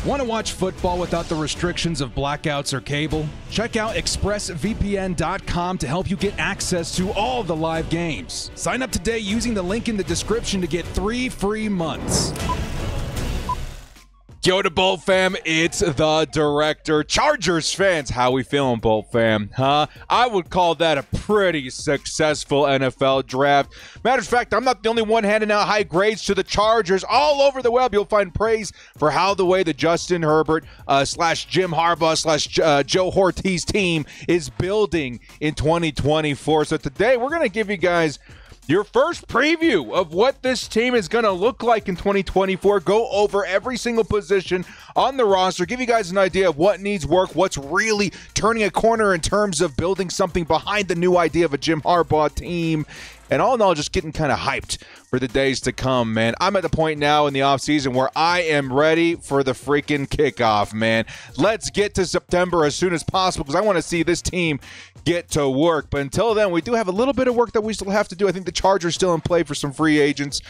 Want to watch football without the restrictions of blackouts or cable? Check out expressvpn.com to help you get access to all the live games. Sign up today using the link in the description to get 3 free months. Yo to Bolt fam, it's the director. Chargers fans, how we feeling, Bolt fam? Huh? I would call that a pretty successful NFL draft. Matter of fact, I'm not the only one handing out high grades to the Chargers. All over the web, you'll find praise for how the way the Justin Herbert slash Jim Harbaugh slash Joe Hortiz team is building in 2024. So today, we're going to give you guys your first preview of what this team is going to look like in 2024. Go over every single position on the roster, give you guys an idea of what needs work, what's really turning a corner in terms of building something behind the new idea of a Jim Harbaugh team. And all in all, just getting kind of hyped for the days to come, man. I'm at the point now in the offseason where I am ready for the freaking kickoff, man. Let's get to September as soon as possible because I want to see this team get to work. But until then, we do have a little bit of work that we still have to do. I think the Chargers still in play for some free agents,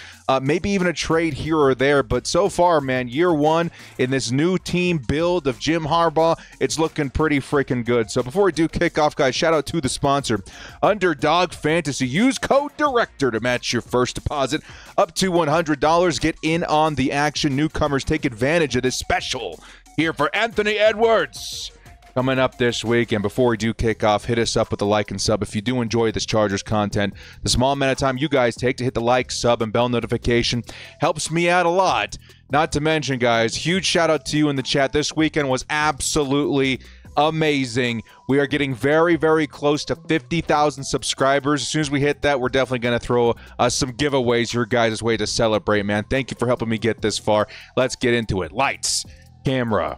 maybe even a trade here or there. But so far, man, year one in this new team build of Jim Harbaugh, it's looking pretty freaking good. So before we do kickoff, guys, shout out to the sponsor, Underdog Fantasy. Use code DIRECTOR to match your first deposit up to $100. Get in on the action. Newcomers, take advantage of this special here for Anthony Edwards coming up this week. And before we do kick off, hit us up with a like and sub if you do enjoy this Chargers content. The small amount of time you guys take to hit the like, sub, and bell notification helps me out a lot. Not to mention, guys, huge shout out to you in the chat. This weekend was absolutely amazing. We are getting very, very close to 50,000 subscribers. As soon as we hit that, we're definitely going to throw some giveaways your guys' way to celebrate, man. Thank you for helping me get this far. Let's get into it. Lights, camera,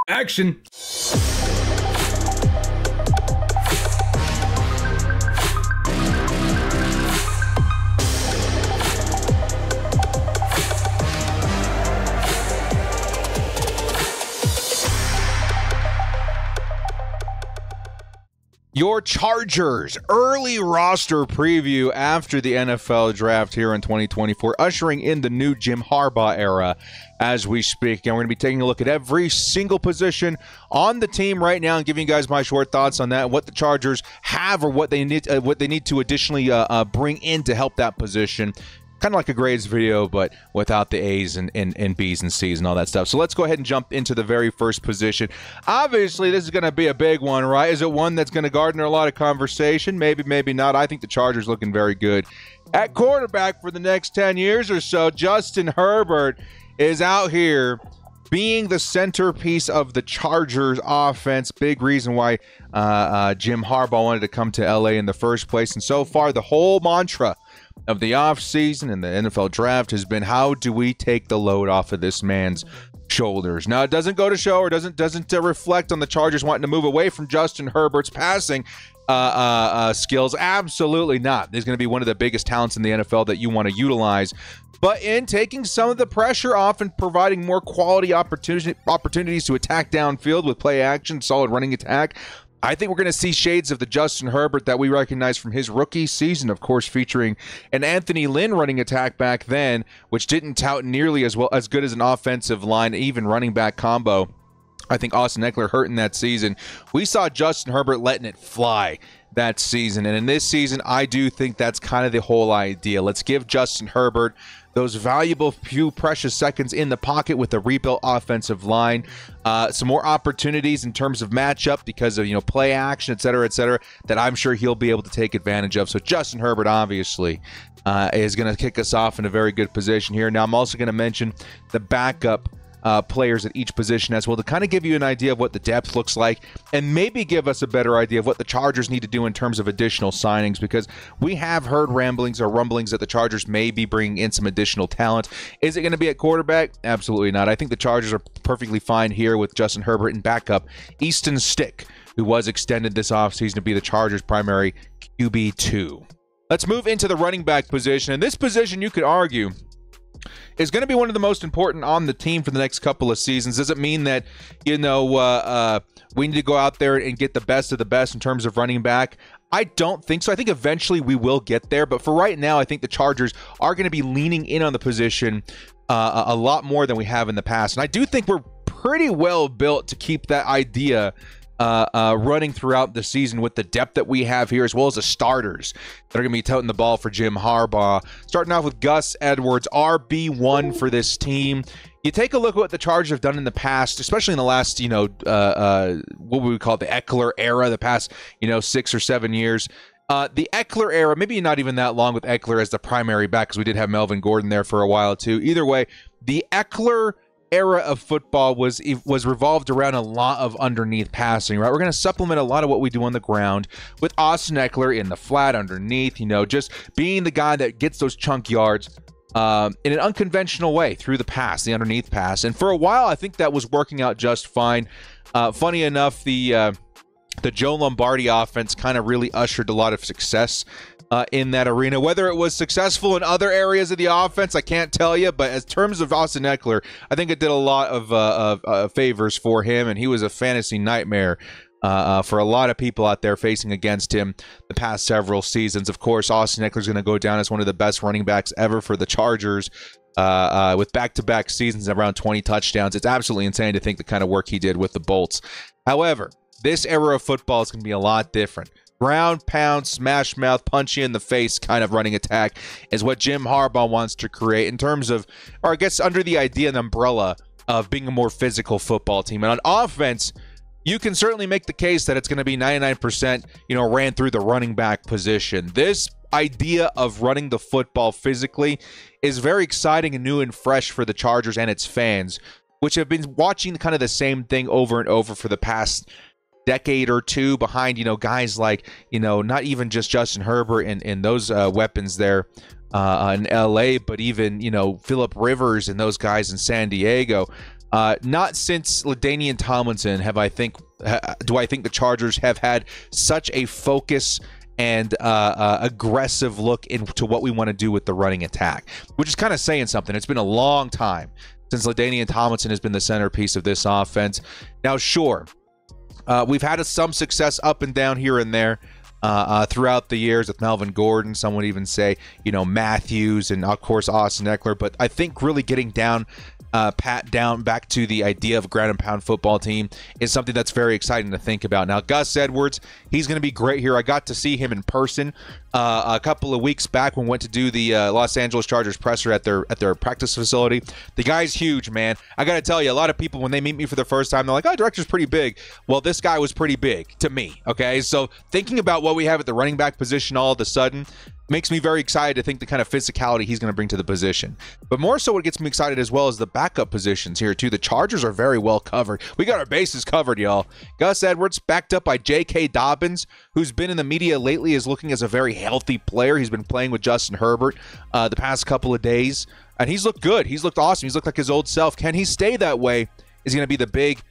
action. Your Chargers early roster preview after the NFL draft here in 2024, ushering in the new Jim Harbaugh era as we speak. And we're going to be taking a look at every single position on the team right now and giving you guys my short thoughts on that, what the Chargers have or what they need to additionally bring in to help that position. Kind of like a grades video, but without the A's and B's and C's and all that stuff. So let's go ahead and jump into the very first position. Obviously, this is going to be a big one, right? Is it one that's going to garner a lot of conversation? Maybe, maybe not. I think the Chargers looking very good. At quarterback for the next 10 years or so, Justin Herbert is out here being the centerpiece of the Chargers offense. Big reason why Jim Harbaugh wanted to come to LA in the first place. And so far, the whole mantra of the offseason and the NFL draft has been, how do we take the load off of this man's shoulders? Now, it doesn't go to show or doesn't reflect on the Chargers wanting to move away from Justin Herbert's passing skills. Absolutely not. He's going to be one of the biggest talents in the NFL that you want to utilize. But in taking some of the pressure off and providing more quality opportunities to attack downfield with play action, solid running attack, I think we're going to see shades of the Justin Herbert that we recognize from his rookie season, of course, featuring an Anthony Lynn running attack back then, which didn't tout nearly as good as an offensive line, even running back combo. I think Austin Eckler hurt in that season. We saw Justin Herbert letting it fly that season. And in this season, I do think that's kind of the whole idea. Let's give Justin Herbert those valuable few precious seconds in the pocket with a rebuilt offensive line, some more opportunities in terms of matchup because of, play action, et cetera, that I'm sure he'll be able to take advantage of. So Justin Herbert obviously is going to kick us off in a very good position here. Now I'm also going to mention the backup players at each position as well to kind of give you an idea of what the depth looks like and maybe give us a better idea of what the Chargers need to do in terms of additional signings, because we have heard ramblings or rumblings that the Chargers may be bringing in some additional talent. Is it going to be at quarterback? Absolutely not. I think the Chargers are perfectly fine here with Justin Herbert and backup Easton Stick, who was extended this offseason to be the Chargers' primary QB2. Let's move into the running back position. And this position, you could argue, is going to be one of the most important on the team for the next couple of seasons. Does it mean that, we need to go out there and get the best of the best in terms of running back? I don't think so. I think eventually we will get there. But for right now, I think the Chargers are going to be leaning in on the position a lot more than we have in the past. And I do think we're pretty well built to keep that idea running throughout the season with the depth that we have here, as well as the starters that are going to be toting the ball for Jim Harbaugh. Starting off with Gus Edwards, RB1 for this team. You take a look at what the Chargers have done in the past, especially in the last, what we would call the Eckler era, the past, 6 or 7 years. The Eckler era, maybe not even that long with Eckler as the primary back, because we did have Melvin Gordon there for a while too. Either way, the Eckler era of football was revolved around a lot of underneath passing, right? We're going to supplement a lot of what we do on the ground with Austin Eckler in the flat underneath, just being the guy that gets those chunk yards in an unconventional way through the pass, the underneath pass. And for a while, I think that was working out just fine. Funny enough, the Joe Lombardi offense kind of really ushered a lot of success in that arena. Whether it was successful in other areas of the offense, I can't tell you, but as terms of Austin Eckler, I think it did a lot of favors for him, and he was a fantasy nightmare for a lot of people out there facing against him the past several seasons. Of course, Austin Eckler is going to go down as one of the best running backs ever for the Chargers with back-to-back seasons of around 20 touchdowns. It's absolutely insane to think the kind of work he did with the Bolts. However, this era of football is going to be a lot different. Ground pound, smash mouth, punch you in the face kind of running attack is what Jim Harbaugh wants to create in terms of, or I guess under the idea and umbrella of being a more physical football team. And on offense, you can certainly make the case that it's going to be 99%, ran through the running back position. This idea of running the football physically is very exciting and new and fresh for the Chargers and its fans, which have been watching kind of the same thing over and over for the past decade or two behind, guys like, not even just Justin Herbert and those weapons there in LA, but even, Phillip Rivers and those guys in San Diego. Not since LaDainian Tomlinson do I think the Chargers have had such a focus and aggressive look into what we want to do with the running attack, which is kind of saying something. It's been a long time since LaDainian Tomlinson has been the centerpiece of this offense. Now, sure, we've had some success up and down here and there throughout the years with Melvin Gordon. Some would even say, Matthews and, of course, Austin Eckler. But I think really getting down back to the idea of a ground and pound football team is something that's very exciting to think about. Now, Gus Edwards, he's going to be great here. I got to see him in person a couple of weeks back when we went to do the Los Angeles Chargers presser at their practice facility. The guy's huge, man. I got to tell you, a lot of people, when they meet me for the first time, they're like, oh, director's pretty big. Well, this guy was pretty big to me, okay? So thinking about what we have at the running back position all of a sudden makes me very excited to think the kind of physicality he's going to bring to the position. But more so what gets me excited as well is the backup positions here too. The Chargers are very well covered. We got our bases covered, y'all. Gus Edwards backed up by J.K. Dobbins, who's been in the media lately as looking as a very healthy player. He's been playing with Justin Herbert the past couple of days, and he's looked good. He's looked awesome. He's looked like his old self. Can he stay that way is going to be the big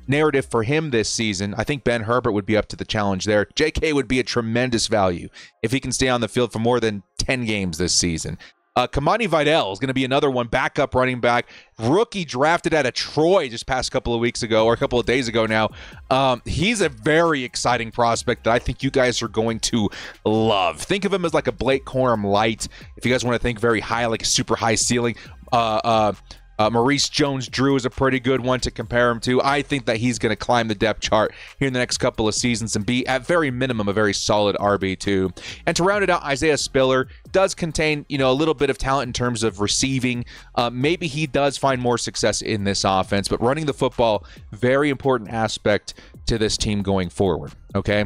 narrative for him this season. I think Ben Herbert would be up to the challenge there. JK would be a tremendous value if he can stay on the field for more than 10 games this season. Kamani Vidal is going to be another one, backup running back, rookie drafted out of Troy just past couple of weeks ago, or a couple of days ago now. He's a very exciting prospect that I think you guys are going to love. Think of him as like a Blake Corum light. If you guys want to think very high, like a super high ceiling, Maurice Jones-Drew is a pretty good one to compare him to. I think that he's going to climb the depth chart here in the next couple of seasons and be, at very minimum, a very solid RB2. And to round it out, Isaiah Spiller does contain, a little bit of talent in terms of receiving. Maybe he does find more success in this offense, but running the football, very important aspect to this team going forward, okay?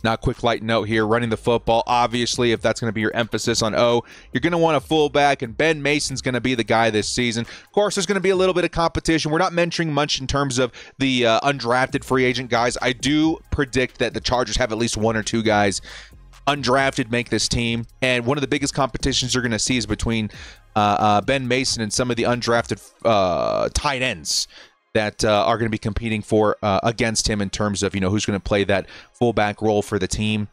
Now, a quick light note here, running the football, obviously, if that's going to be your emphasis on O, you're going to want a fullback, and Ben Mason's going to be the guy this season. Of course, there's going to be a little bit of competition. We're not mentioning much in terms of the undrafted free agent guys. I do predict that the Chargers have at least one or two guys undrafted make this team, and one of the biggest competitions you're going to see is between Ben Mason and some of the undrafted tight ends that are going to be competing for against him in terms of, who's going to play that fullback role for the team.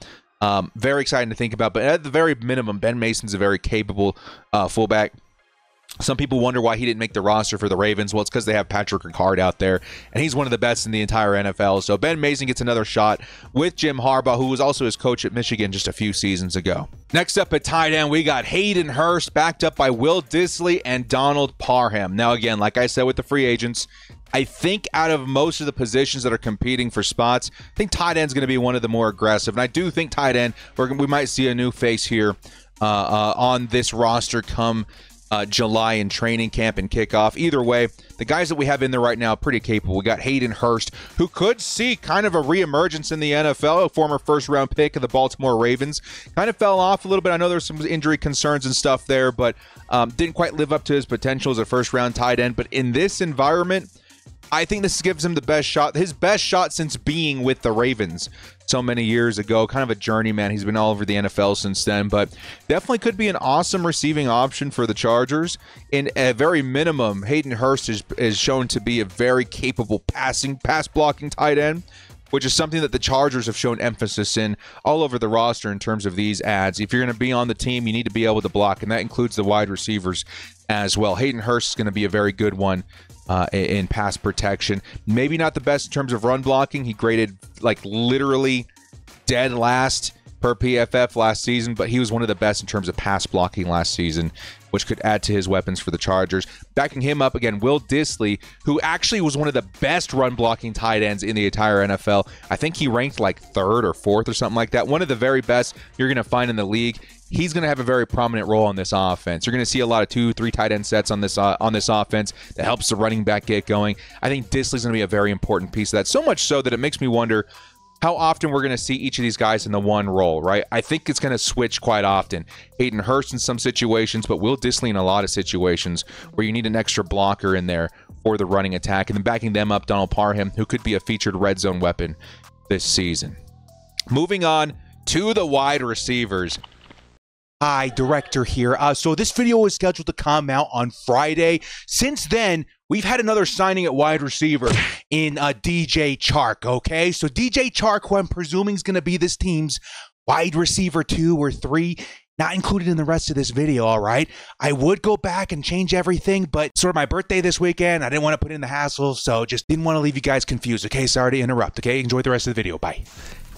Very exciting to think about, but at the very minimum, Ben Mason's a very capable fullback. Some people wonder why he didn't make the roster for the Ravens. Well, it's because they have Patrick Ricard out there, and he's one of the best in the entire NFL. So Ben Mason gets another shot with Jim Harbaugh, who was also his coach at Michigan just a few seasons ago. Next up at tight end, we got Hayden Hurst backed up by Will Dissly and Donald Parham. Now, again, like I said with the free agents, I think out of most of the positions that are competing for spots, I think tight end is going to be one of the more aggressive. And I do think tight end, we might see a new face here on this roster come July in training camp and kickoff. Either way, the guys that we have in there right now are pretty capable. We got Hayden Hurst, who could see kind of a reemergence in the NFL, a former first-round pick of the Baltimore Ravens. Kind of fell off a little bit. I know there's some injury concerns and stuff there, but didn't quite live up to his potential as a first-round tight end. But in this environment, I think this gives him the best shot, his best shot since being with the Ravens so many years ago. Kind of a journeyman. He's been all over the NFL since then, but definitely could be an awesome receiving option for the Chargers. In a very minimum, Hayden Hurst is shown to be a very capable pass blocking tight end, which is something that the Chargers have shown emphasis in all over the roster in terms of these ads. If you're going to be on the team, you need to be able to block, and that includes the wide receivers as well. Hayden Hurst is going to be a very good one in pass protection. Maybe not the best in terms of run blocking. He graded like literally dead last per PFF last season, but he was one of the best in terms of pass blocking last season, which could add to his weapons for the Chargers. Backing him up again, Will Dissly, who actually was one of the best run blocking tight ends in the entire NFL. I think he ranked like 3rd or 4th or something like that. One of the very best you're going to find in the league. He's going to have a very prominent role on this offense. You're going to see a lot of 2-3 tight end sets on this offense that helps the running back get going. I think Dissly's going to be a very important piece of that. So much so that it makes me wonder how often we're going to see each of these guys in the one role, right? I think it's going to switch quite often. Hayden Hurst in some situations, but Will Dissly in a lot of situations where you need an extra blocker in there for the running attack. And then backing them up, Donald Parham, who could be a featured red zone weapon this season. Moving on to the wide receivers. Hi, Director here. So this video is scheduled to come out on Friday. Since then, we've had another signing at wide receiver in DJ Chark, okay? So DJ Chark, who I'm presuming is going to be this team's wide receiver 2 or 3, not included in the rest of this video, all right? I would go back and change everything, but sort of my birthday this weekend, I didn't want to put in the hassle, so just didn't want to leave you guys confused, okay? Sorry to interrupt, okay? Enjoy the rest of the video. Bye.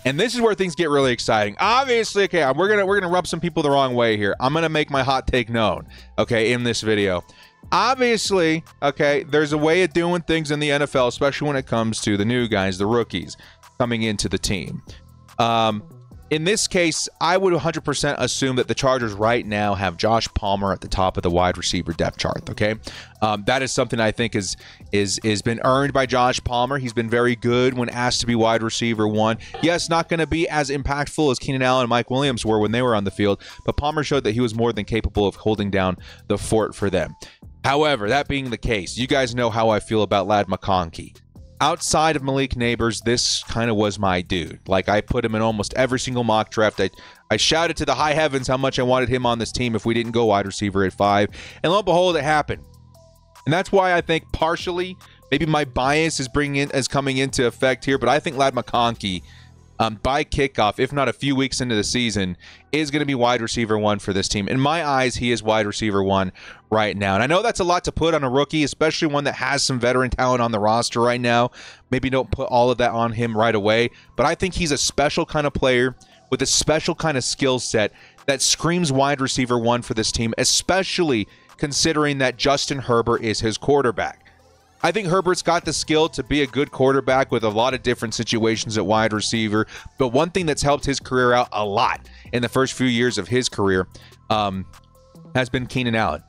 And this is where things get really exciting. Obviously, okay, we're gonna rub some people the wrong way here. I'm gonna make my hot take known, okay, in this video. Obviously, okay, there's a way of doing things in the NFL, especially when it comes to the new guys, the rookies coming into the team. In this case, I would 100% assume that the Chargers right now have Josh Palmer at the top of the wide receiver depth chart, okay? That is something I think is been earned by Josh Palmer. He's been very good when asked to be wide receiver 1. Yes, not going to be as impactful as Keenan Allen and Mike Williams were when they were on the field, but Palmer showed that he was more than capable of holding down the fort for them. However, that being the case, you guys know how I feel about Ladd McConkey. Outside of Malik Neighbors, this kind of was my dude. Like, I put him in almost every single mock draft. I shouted to the high heavens how much I wanted him on this team if we didn't go wide receiver at 5. And lo and behold, it happened. And that's why I think partially, maybe my bias is coming into effect here, but I think Ladd McConkey, by kickoff, if not a few weeks into the season, is going to be wide receiver 1 for this team. In my eyes, he is wide receiver 1 right now. And I know that's a lot to put on a rookie, especially one that has some veteran talent on the roster right now. Maybe don't put all of that on him right away. But I think he's a special kind of player with a special kind of skill set that screams wide receiver 1 for this team, especially considering that Justin Herbert is his quarterback. I think Herbert's got the skill to be a good quarterback with a lot of different situations at wide receiver. But one thing that's helped his career out a lot in the first few years of his career has been Keenan Allen.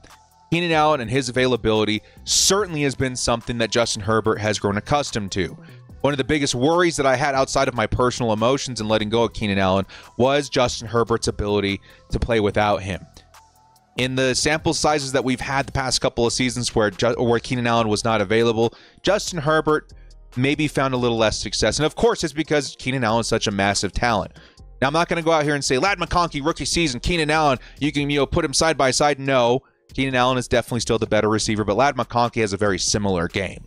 Keenan Allen and his availability certainly has been something that Justin Herbert has grown accustomed to. One of the biggest worries that I had outside of my personal emotions in letting go of Keenan Allen was Justin Herbert's ability to play without him. In the sample sizes that we've had the past couple of seasons where Keenan Allen was not available, Justin Herbert maybe found a little less success. And of course, it's because Keenan Allen is such a massive talent. Now, I'm not going to go out here and say, Ladd McConkey, rookie season, Keenan Allen, you can put him side by side. No, Keenan Allen is definitely still the better receiver, but Ladd McConkey has a very similar game.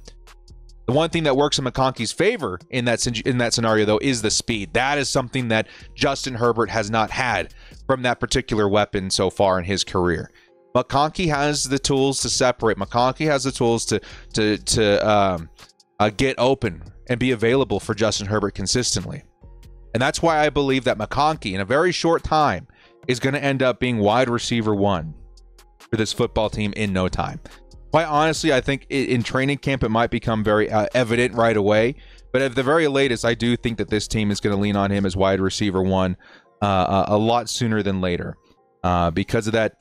The one thing that works in McConkey's favor in that scenario, though, is the speed. That is something that Justin Herbert has not had from that particular weapon so far in his career. McConkey has the tools to separate. McConkey has the tools to get open and be available for Justin Herbert consistently. And that's why I believe that McConkey, in a very short time, is going to end up being wide receiver 1 for this football team in no time. Quite honestly, I think in training camp it might become very evident right away. But at the very latest, I do think that this team is going to lean on him as wide receiver one a lot sooner than later because of that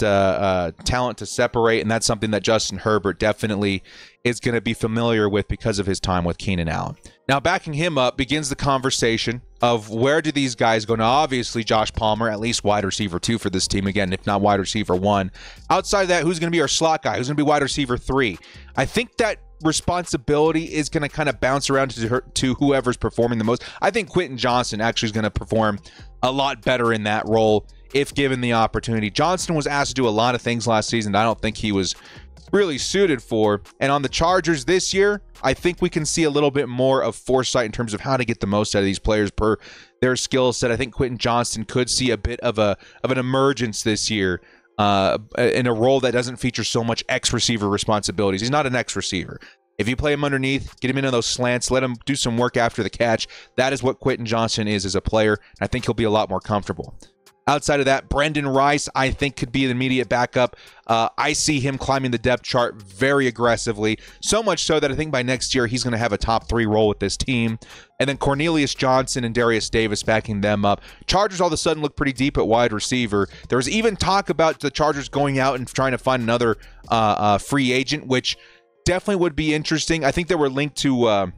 talent to separate, and that's something that Justin Herbert definitely is going to be familiar with because of his time with Keenan Allen. Now, backing him up begins the conversation of where do these guys go? Now, obviously, Josh Palmer, at least wide receiver 2 for this team, again, if not wide receiver 1. Outside of that, who's going to be our slot guy? Who's going to be wide receiver 3? I think that responsibility is going to kind of bounce around to whoever's performing the most. I think Quentin Johnson actually is going to perform a lot better in that role if given the opportunity. Johnson was asked to do a lot of things last season that I don't think he was really suited for. And on the Chargers this year, I think we can see a little bit more of foresight in terms of how to get the most out of these players per their skill set. I think Quentin Johnson could see a bit of an emergence this year in a role that doesn't feature so much X-receiver responsibilities. He's not an X-receiver. If you play him underneath, get him into those slants, let him do some work after the catch, that is what Quentin Johnson is as a player. I think he'll be a lot more comfortable. Outside of that, Brendan Rice, I think, could be an immediate backup. I see him climbing the depth chart very aggressively, so much so that I think by next year he's going to have a top 3 role with this team. And then Cornelius Johnson and Darius Davis backing them up. Chargers all of a sudden look pretty deep at wide receiver. There was even talk about the Chargers going out and trying to find another free agent, which definitely would be interesting. I think they were linked to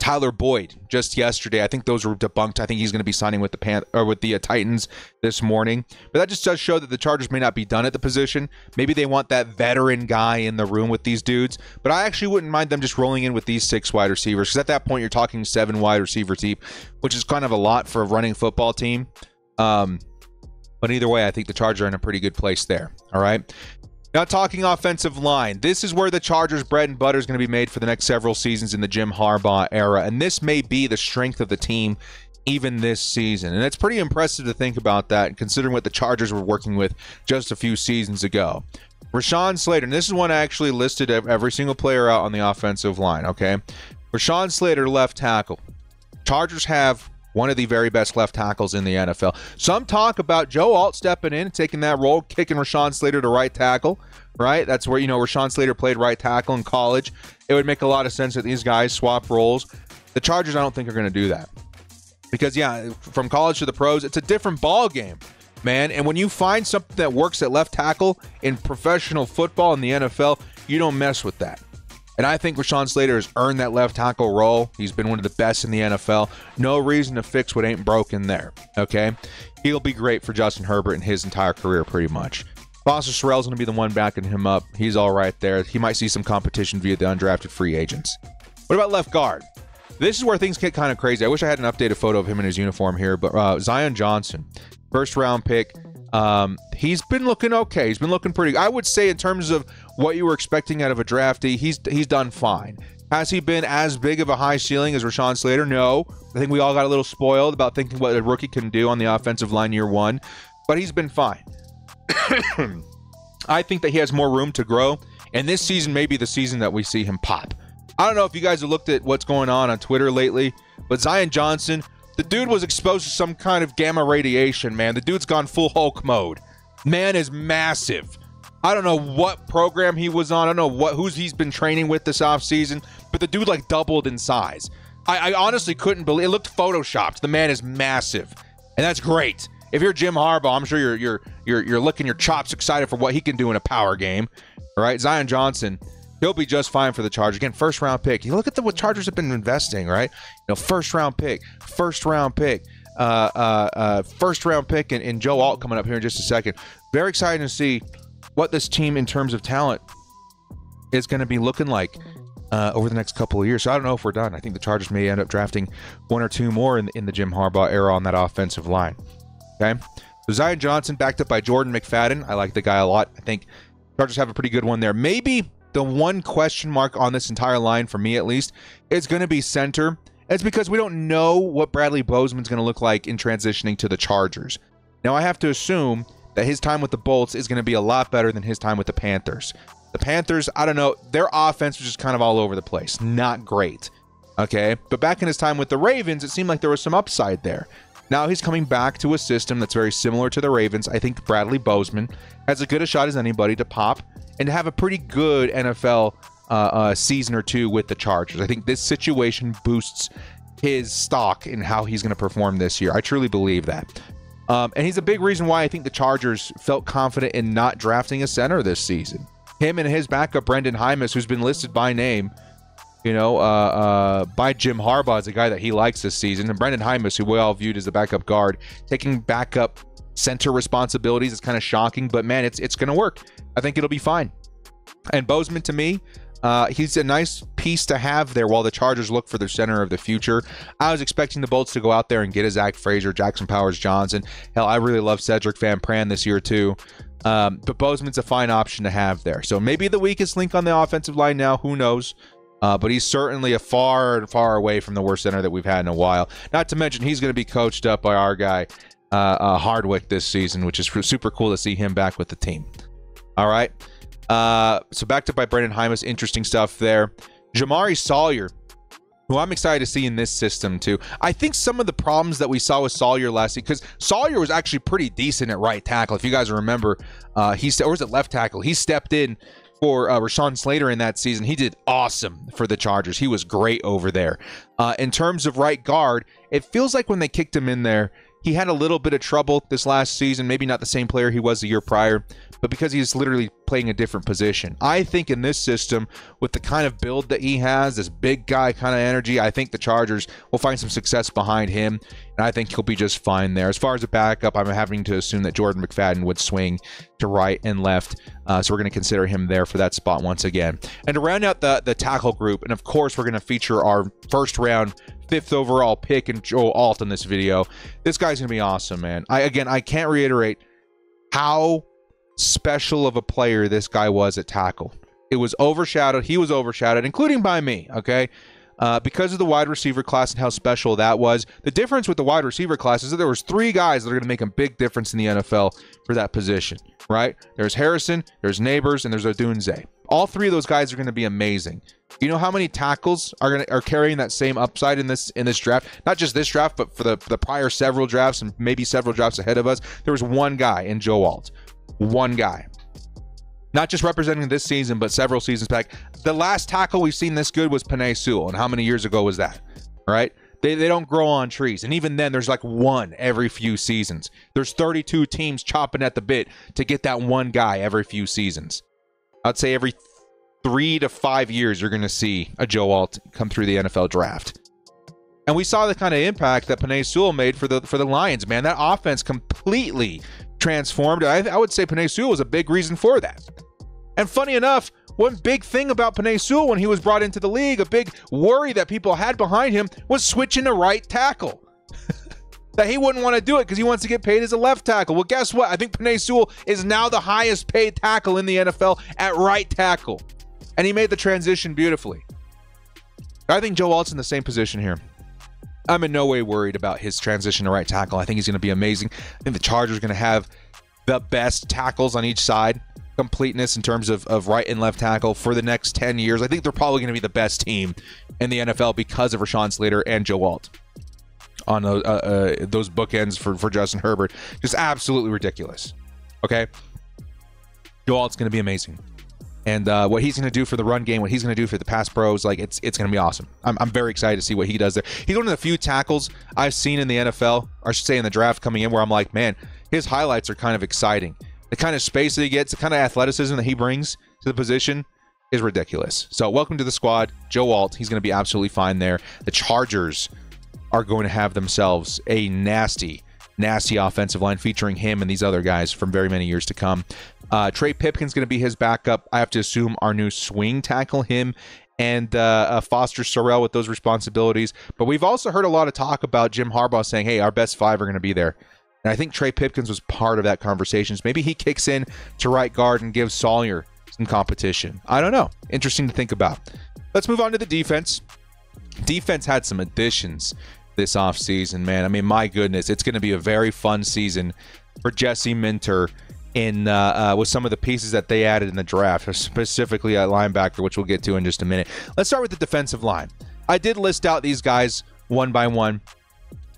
Tyler Boyd just yesterday. I think those were debunked. I think he's going to be signing with the Titans this morning. But that just does show that the Chargers may not be done at the position. Maybe they want that veteran guy in the room with these dudes. But I actually wouldn't mind them just rolling in with these 6 wide receivers, because at that point you're talking 7 wide receiver deep, which is kind of a lot for a running football team. But either way, I think the Chargers are in a pretty good place there. All right. Now, talking offensive line, this is where the Chargers' bread and butter is going to be made for the next several seasons in the Jim Harbaugh era, and this may be the strength of the team even this season. And it's pretty impressive to think about that, considering what the Chargers were working with just a few seasons ago. Rashawn Slater, and this is one I actually listed every single player out on the offensive line, okay? Rashawn Slater, left tackle. Chargers have one of the very best left tackles in the NFL. Some talk about Joe Alt stepping in, taking that role, kicking Rashawn Slater to right tackle, right? That's where, Rashawn Slater played right tackle in college. It would make a lot of sense that these guys swap roles. The Chargers, I don't think, are going to do that. Because, yeah, from college to the pros, it's a different ball game, man. And when you find something that works at left tackle in professional football in the NFL, you don't mess with that. And I think Rashawn Slater has earned that left tackle role. He's been one of the best in the NFL. No reason to fix what ain't broken there, okay? He'll be great for Justin Herbert in his entire career, pretty much. Foster Sorrell's going to be the one backing him up. He's all right there. He might see some competition via the undrafted free agents. What about left guard? This is where things get kind of crazy. I wish I had an updated photo of him in his uniform here, but Zion Johnson, first-round pick. He's been looking okay. He's been looking pretty. I would say in terms of what you were expecting out of a draftee, he's done fine. Has he been as big of a high ceiling as Rashawn Slater? No. I think we all got a little spoiled about thinking what a rookie can do on the offensive line year one, but he's been fine. I think that he has more room to grow, and this season may be the season that we see him pop. I don't know if you guys have looked at what's going on Twitter lately, but Zion Johnson, the dude was exposed to some kind of gamma radiation, man. The dude's gone full Hulk mode. Man is massive. I don't know what program he was on. I don't know who's he's been training with this offseason, but the dude like doubled in size. I honestly couldn't believe it. Looked photoshopped. The man is massive, and that's great. If you're Jim Harbaugh, I'm sure you're licking your chops excited for what he can do in a power game. All right, Zion Johnson, he'll be just fine for the Chargers. Again, first-round pick. You look at what Chargers have been investing, right? First-round pick, first-round pick and Joe Alt coming up here in just a second. Very excited to see what this team in terms of talent is going to be looking like over the next couple of years. So I don't know if we're done. I think the Chargers may end up drafting 1 or 2 more in the Jim Harbaugh era on that offensive line. Okay, so Zion Johnson backed up by Jordan McFadden. I like the guy a lot. I think Chargers have a pretty good one there. Maybe the one question mark on this entire line, for me at least, is going to be center. It's because we don't know what Bradley Bozeman's going to look like in transitioning to the Chargers. Now, I have to assume that his time with the Bolts is going to be a lot better than his time with the Panthers. The Panthers, I don't know, their offense was just kind of all over the place. Not great. Okay, but back in his time with the Ravens, it seemed like there was some upside there. Now he's coming back to a system that's very similar to the Ravens. I think Bradley Bozeman has as good a shot as anybody to pop and to have a pretty good NFL season or two with the Chargers. I think this situation boosts his stock in how he's going to perform this year. I truly believe that. And he's a big reason why I think the Chargers felt confident in not drafting a center this season. Him and his backup, Brendan Hymus, who's been listed by name, by Jim Harbaugh as a guy that he likes this season. And Brendan Hymus, who we all viewed as a backup guard, taking backup center responsibilities is kind of shocking, but man, it's going to work. I think it'll be fine. And Bozeman, to me, he's a nice piece to have there while the Chargers look for their center of the future. I was expecting the Bolts to go out there and get a Zach Frazier, Jackson Powers-Johnson. Hell, I really love Cedric Van Pran this year too. But Bozeman's a fine option to have there. So maybe the weakest link on the offensive line now, who knows? But he's certainly a far away from the worst center that we've had in a while. Not to mention he's going to be coached up by our guy, Hardwick, this season, which is super cool to see him back with the team. All right. So backed up by Brendan Hymus, interesting stuff there. Jamari Sawyer, who I'm excited to see in this system too. I think some of the problems that we saw with Sawyer last week, because Sawyer was actually pretty decent at right tackle. If you guys remember, or was it left tackle? He stepped in for Rashawn Slater in that season. He did awesome for the Chargers. He was great over there. In terms of right guard, it feels like when they kicked him in there, he had a little bit of trouble this last season. Maybe not the same player he was the year prior, but because he's literally playing a different position. I think in this system, with the kind of build that he has, this big guy kind of energy, I think the Chargers will find some success behind him, and I think he'll be just fine there. As far as a backup, I'm having to assume that Jordan McFadden would swing to right and left, so we're going to consider him there for that spot once again. And to round out the tackle group, and of course we're going to feature our first round 5th overall pick in Joe Alt in this video. This guy's going to be awesome, man. I can't reiterate how special of a player this guy was at tackle. It was overshadowed. He was overshadowed, including by me, okay? Because of the wide receiver class and how special that was. The difference with the wide receiver class is that there was 3 guys that are going to make a big difference in the NFL for that position, right? There's Harrison, there's Neighbors, and there's Odunze. All 3 of those guys are going to be amazing. You know how many tackles are carrying that same upside in this draft? Not just this draft, but for the prior several drafts and maybe several drafts ahead of us. There was one guy in Joe Alt. One guy. Not just representing this season, but several seasons back. The last tackle we've seen this good was Penei Sewell. And how many years ago was that? Right? They don't grow on trees. And even then, there's like one every few seasons. There's 32 teams chopping at the bit to get that one guy every few seasons. I'd say every 3 to 5 years, you're going to see a Joe Alt come through the NFL draft. And we saw the kind of impact that Penei Sewell made for the Lions, man. That offense completely transformed. I would say Penei Sewell was a big reason for that. And funny enough, one big thing about Penei Sewell when he was brought into the league, a big worry that people had behind him, was switching to right tackle. That he wouldn't want to do it because he wants to get paid as a left tackle. Well, guess what? I think Penei Sewell is now the highest paid tackle in the NFL at right tackle. And he made the transition beautifully. I think Joe Alt's in the same position here. I'm in no way worried about his transition to right tackle. I think he's going to be amazing. I think the Chargers are going to have the best tackles on each side. Completeness in terms of right and left tackle for the next 10 years. I think they're probably going to be the best team in the NFL because of Rashawn Slater and Joe Alt on those bookends for Justin Herbert. Just absolutely ridiculous. Okay? Joe Alt's going to be amazing. And what he's going to do for the run game, what he's going to do for the pass pros, like it's going to be awesome. I'm very excited to see what he does there. He's one of the few tackles I've seen in the NFL, or I should say in the draft coming in, where I'm like, man, his highlights are kind of exciting. The kind of space that he gets, the kind of athleticism that he brings to the position is ridiculous. So welcome to the squad, Joe Alt. He's going to be absolutely fine there. The Chargers are going to have themselves a nasty offensive line featuring him and these other guys for very many years to come. Trey Pipkin's going to be his backup. I have to assume our new swing tackle, him and Foster Sorrell with those responsibilities. But we've also heard a lot of talk about Jim Harbaugh saying, hey, our best 5 are going to be there. And I think Trey Pipkins was part of that conversation. So maybe he kicks in to right guard and gives Sawyer some competition. I don't know. Interesting to think about. Let's move on to the defense. Defense had some additions this offseason, man. I mean, my goodness, it's going to be a very fun season for Jesse Minter in with some of the pieces that they added in the draft, specifically at linebacker, which we'll get to in just a minute. Let's start with the defensive line. I did list out these guys one by one.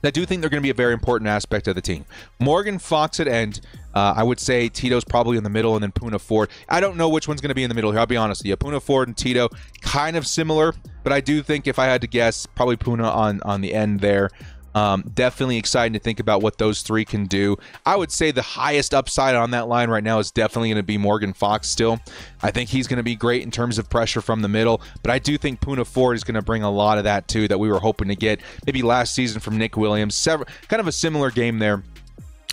I do think they're going to be a very important aspect of the team. Morgan Fox at end. I would say Tito's probably in the middle, and then Puna Ford. I don't know which one's going to be in the middle here. I'll be honest with you. Puna Ford and Tito, kind of similar, but I do think if I had to guess, probably Puna on the end there. Definitely exciting to think about what those three can do. I would say the highest upside on that line right now is definitely going to be Morgan Fox still. I think he's going to be great in terms of pressure from the middle, but I do think Puna Ford is going to bring a lot of that too that we were hoping to get maybe last season from Nick Williams. Kind of a similar game there.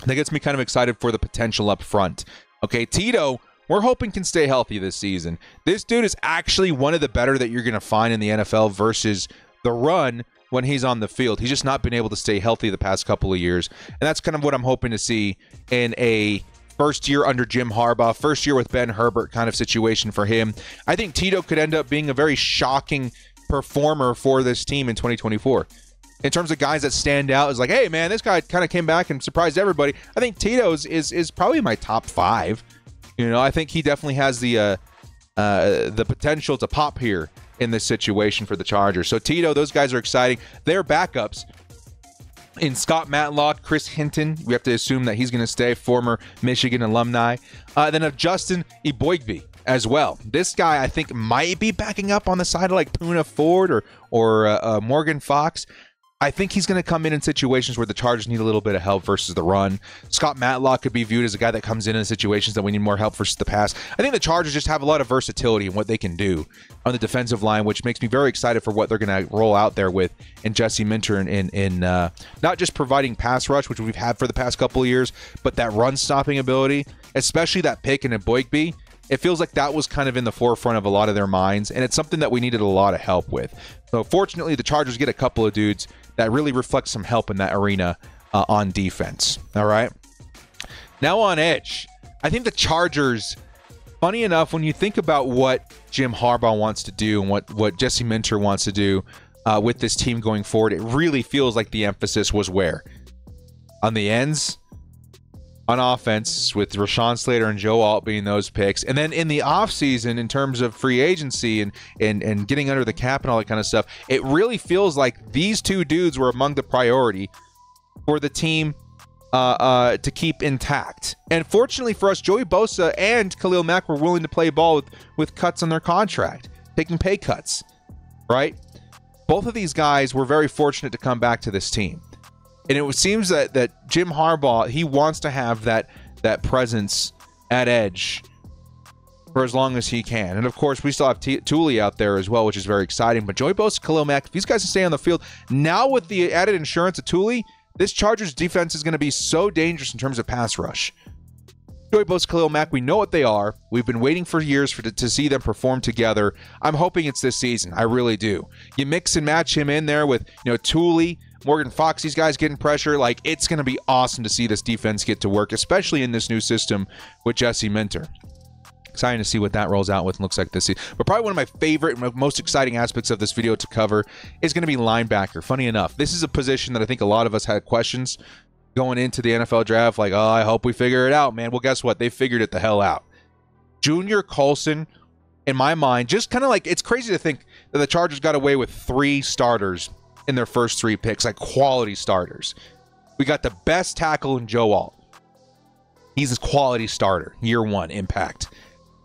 That gets me kind of excited for the potential up front. Okay, Tito, we're hoping can stay healthy this season. This dude is actually one of the better that you're going to find in the NFL versus the run when he's on the field. He's just not been able to stay healthy the past couple of years. And that's kind of what I'm hoping to see in a first year under Jim Harbaugh, first year with Ben Herbert kind of situation for him. I think Tito could end up being a very shocking performer for this team in 2024. In terms of guys that stand out, is like, hey, man, this guy kind of came back and surprised everybody. I think Tito's is probably my top 5. You know, I think he definitely has the potential to pop here in this situation for the Chargers. So Tito, those guys are exciting. They're backups in Scott Matlock, Chris Hinton. We have to assume that he's going to stay, former Michigan alumni. Then of Justin Eboigbe as well. This guy, I think, might be backing up on the side of like Puna Ford or Morgan Fox. I think he's going to come in situations where the Chargers need a little bit of help versus the run. Scott Matlock could be viewed as a guy that comes in situations that we need more help versus the pass. I think the Chargers just have a lot of versatility in what they can do on the defensive line, which makes me very excited for what they're going to roll out there with in Jesse Minter in not just providing pass rush, which we've had for the past couple of years, but that run-stopping ability, especially that pick in Eboigbe. It feels like that was kind of in the forefront of a lot of their minds, and it's something that we needed a lot of help with. So fortunately, the Chargers get a couple of dudes that really reflect some help in that arena on defense. All right. Now on edge, I think the Chargers, funny enough, when you think about what Jim Harbaugh wants to do and what Jesse Minter wants to do with this team going forward, it really feels like the emphasis was where? On the ends, on offense, with Rashawn Slater and Joe Alt being those picks. And then in the offseason, in terms of free agency and getting under the cap and all that kind of stuff, it really feels like these two dudes were among the priority for the team to keep intact. And fortunately for us, Joey Bosa and Khalil Mack were willing to play ball with cuts on their contract, taking pay cuts, right? Both of these guys were very fortunate to come back to this team. And it seems that Jim Harbaugh, he wants to have that presence at edge for as long as he can. And, of course, we still have Thule out there as well, which is very exciting. But Joey Bosa, Khalil Mack, if these guys can stay on the field, now with the added insurance of Thule, this Chargers defense is going to be so dangerous in terms of pass rush. Joey Bosa, Khalil Mack, we know what they are. We've been waiting for years to see them perform together. I'm hoping it's this season. I really do. You mix and match him in there with, Thule, Morgan Fox, these guys getting pressure. Like, it's going to be awesome to see this defense get to work, especially in this new system with Jesse Minter. Exciting to see what that rolls out with and looks like this season. But probably one of my favorite and most exciting aspects of this video to cover is going to be linebacker. Funny enough, this is a position that I think a lot of us had questions going into the NFL draft. Like, oh, I hope we figure it out, man. Well, guess what? They figured it the hell out. Junior Colson, in my mind, just kind of like, it's crazy to think that the Chargers got away with 3 starters in their first 3 picks, like quality starters. We got the best tackle in Joe Alt. He's a quality starter, year 1 impact.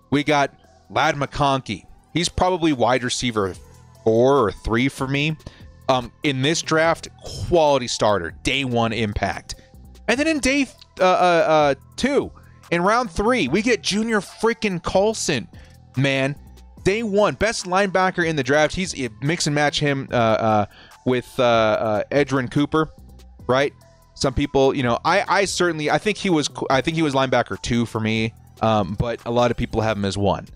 We got Ladd McConkey. He's probably wide receiver 4 or 3 for me. In this draft, quality starter, day 1 impact. And then in day 2, in round 3, we get Junior freaking Colson, man. Day 1, best linebacker in the draft. He's mix and match him with Edgerrin Cooper, right? Some people, I think he was linebacker 2 for me, but a lot of people have him as 1.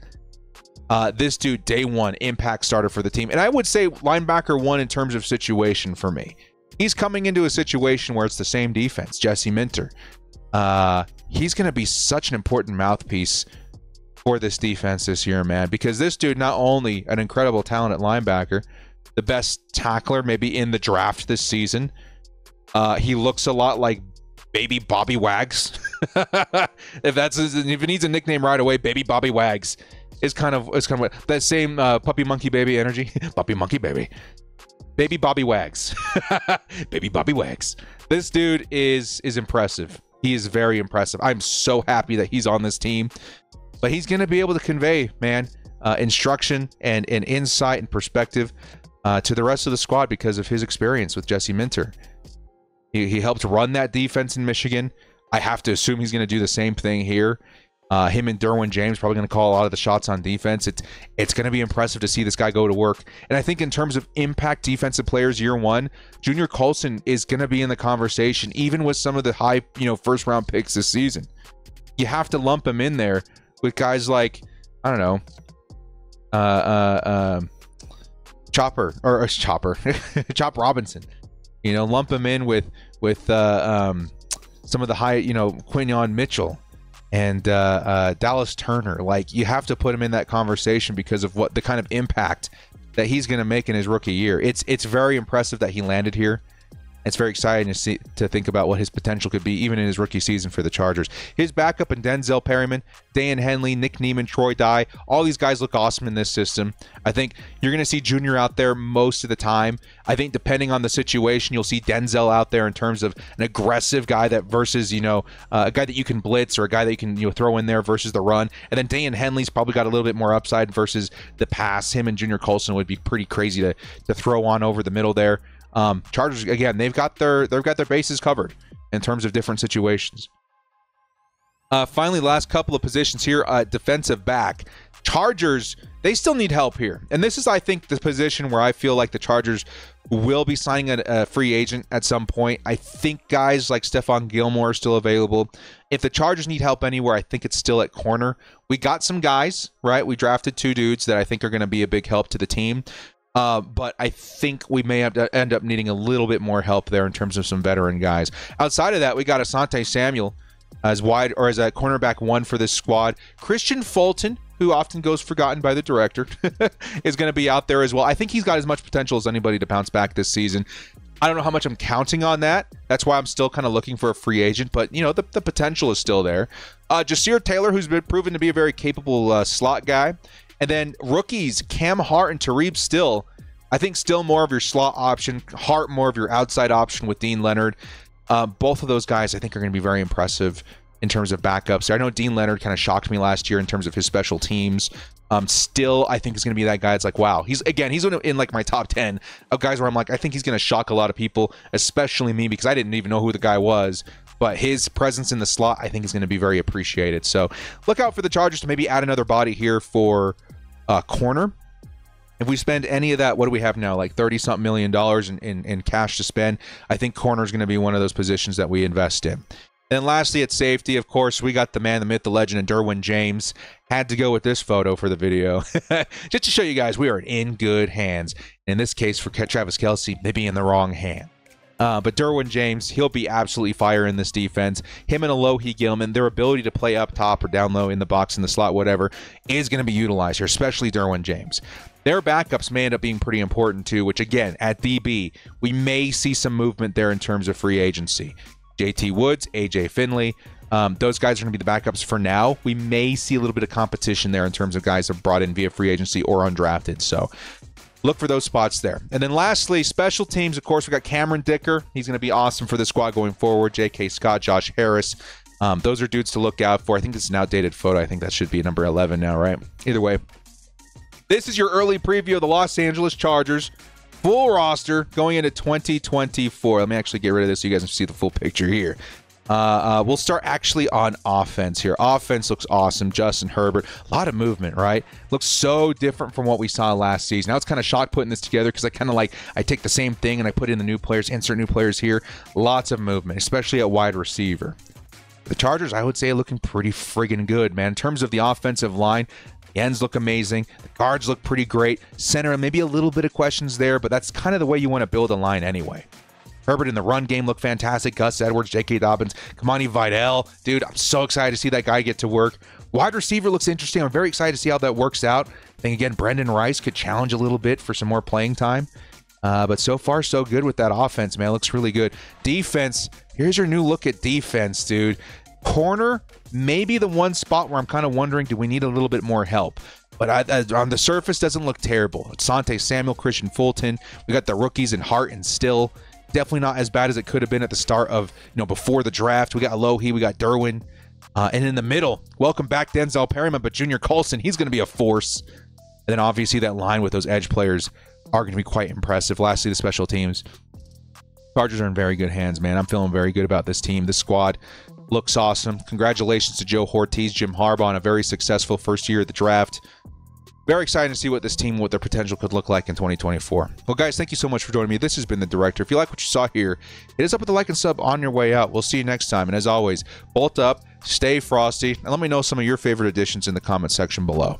This dude, day 1, impact starter for the team. And I would say linebacker 1 in terms of situation for me. He's coming into a situation where it's the same defense, Jesse Minter. He's going to be such an important mouthpiece for this defense this year, man, because this dude, not only an incredible talent at linebacker, the best tackler maybe in the draft this season. He looks a lot like Baby Bobby Wags. If he needs a nickname right away, Baby Bobby Wags is kind of that same puppy monkey baby energy. Puppy monkey baby. Baby Bobby Wags. Baby Bobby Wags. This dude is impressive. He is very impressive. I'm so happy that he's on this team. But he's going to be able to convey, man, instruction and insight and perspective to the rest of the squad because of his experience with Jesse Minter. He helped run that defense in Michigan. I have to assume he's going to do the same thing here. Him and Derwin James probably going to call a lot of the shots on defense. It's going to be impressive to see this guy go to work. And I think in terms of impact defensive players year one, Junior Colson is going to be in the conversation, even with some of the high, first round picks this season. You have to lump him in there with guys like, I don't know, Chop Robinson. Lump him in with some of the high, Quinyon Mitchell and Dallas Turner. Like, you have to put him in that conversation because of what the kind of impact that he's going to make in his rookie year. It's very impressive that he landed here. It's very exciting to think about what his potential could be, even in his rookie season for the Chargers. His backup in Denzel Perryman, Dan Henley, Nick Neiman, Troy Dye, all these guys look awesome in this system. I think you're going to see Junior out there most of the time. I think depending on the situation, you'll see Denzel out there in terms of an aggressive guy that versus, a guy that you can blitz or a guy that you can throw in there versus the run. And then Dan Henley's probably got a little bit more upside versus the pass. Him and Junior Colson would be pretty crazy to throw on over the middle there. Chargers, again, they've got their bases covered in terms of different situations. Finally, last couple of positions here, defensive back. Chargers, they still need help here. And this is, I think, the position where I feel like the Chargers will be signing a free agent at some point. I think guys like Stephon Gilmore are still available. If the Chargers need help anywhere, I think it's still at corner. We got some guys, right? We drafted 2 dudes that I think are going to be a big help to the team. But I think we may have to end up needing a little bit more help there in terms of some veteran guys. Outside of that, we got Asante Samuel as a cornerback 1 for this squad. Christian Fulton, who often goes forgotten by the director, is going to be out there as well. I think he's got as much potential as anybody to bounce back this season. I don't know how much I'm counting on that. That's why I'm still kind of looking for a free agent, but the potential is still there. Jasir Taylor, who's been proven to be a very capable slot guy. And then rookies, Cam Hart and Tareeb Still. I think Still more of your slot option, Hart more of your outside option with Dean Leonard. Both of those guys I think are going to be very impressive in terms of backups. I know Dean Leonard kind of shocked me last year in terms of his special teams. Still, I think is going to be that guy. It's like, wow, he's in like my top 10 of guys where I'm like, I think he's going to shock a lot of people, especially me, because I didn't even know who the guy was. But his presence in the slot, I think, is going to be very appreciated. So look out for the Chargers to maybe add another body here for corner. If we spend any of that, what do we have now? Like $30-something million in cash to spend. I think corner is going to be one of those positions that we invest in. And lastly, at safety, of course, we got the man, the myth, the legend, and Derwin James. Had to go with this photo for the video. Just to show you guys we are in good hands. In this case, for Travis Kelce, maybe in the wrong hand. But Derwin James, he'll be absolutely fire in this defense. Him and Alohi Gilman, their ability to play up top or down low in the box, in the slot, whatever, is going to be utilized here, especially Derwin James. Their backups may end up being pretty important too, which again, at DB, we may see some movement there in terms of free agency. JT Woods, AJ Finley, those guys are going to be the backups for now. We may see a little bit of competition there in terms of guys that are brought in via free agency or undrafted. So look for those spots there. And then lastly, special teams, of course, we got Cameron Dicker. He's going to be awesome for the squad going forward. J.K. Scott, Josh Harris. Those are dudes to look out for. I think this is an outdated photo. I think that should be number 11 now, right? Either way, this is your early preview of the Los Angeles Chargers. Full roster going into 2024. Let me actually get rid of this so you guys can see the full picture here. We'll start actually on offense here. Offense looks awesome. Justin Herbert, a lot of movement, right? Looks so different from what we saw last season. Now it's kind of shock putting this together because I take the same thing and I put in the new players, insert new players here. Lots of movement, especially at wide receiver. The Chargers, I would say, are looking pretty friggin' good, man. In terms of the offensive line, the ends look amazing. The guards look pretty great. Center, maybe a little bit of questions there, but that's kind of the way you want to build a line anyway. Herbert in the run game looked fantastic. Gus Edwards, J.K. Dobbins, Kamani Vidal. Dude, I'm so excited to see that guy get to work. Wide receiver looks interesting. I'm very excited to see how that works out. I think, again, Brendan Rice could challenge a little bit for some more playing time. But so far, so good with that offense, man. Looks really good. Defense, here's your new look at defense, dude. Corner, maybe the one spot where I'm kind of wondering, do we need a little bit more help? But on the surface, doesn't look terrible. Asante Samuel, Christian Fulton. We got the rookies in Hart and Still. Definitely not as bad as it could have been at the start of, before the draft. We got Alohi, we got Derwin. And in the middle, welcome back Denzel Perryman, but Junior Colson, he's going to be a force. And then obviously that line with those edge players are going to be quite impressive. Lastly, the special teams. Chargers are in very good hands, man. I'm feeling very good about this team. This squad looks awesome. Congratulations to Joe Hortiz, Jim Harbaugh on a very successful first year at the draft. Very excited to see what this team, what their potential could look like in 2024. Well, guys, thank you so much for joining me. This has been The Director. If you like what you saw here, hit us up with a like and sub on your way out. We'll see you next time. And as always, bolt up, stay frosty, and let me know some of your favorite additions in the comment section below.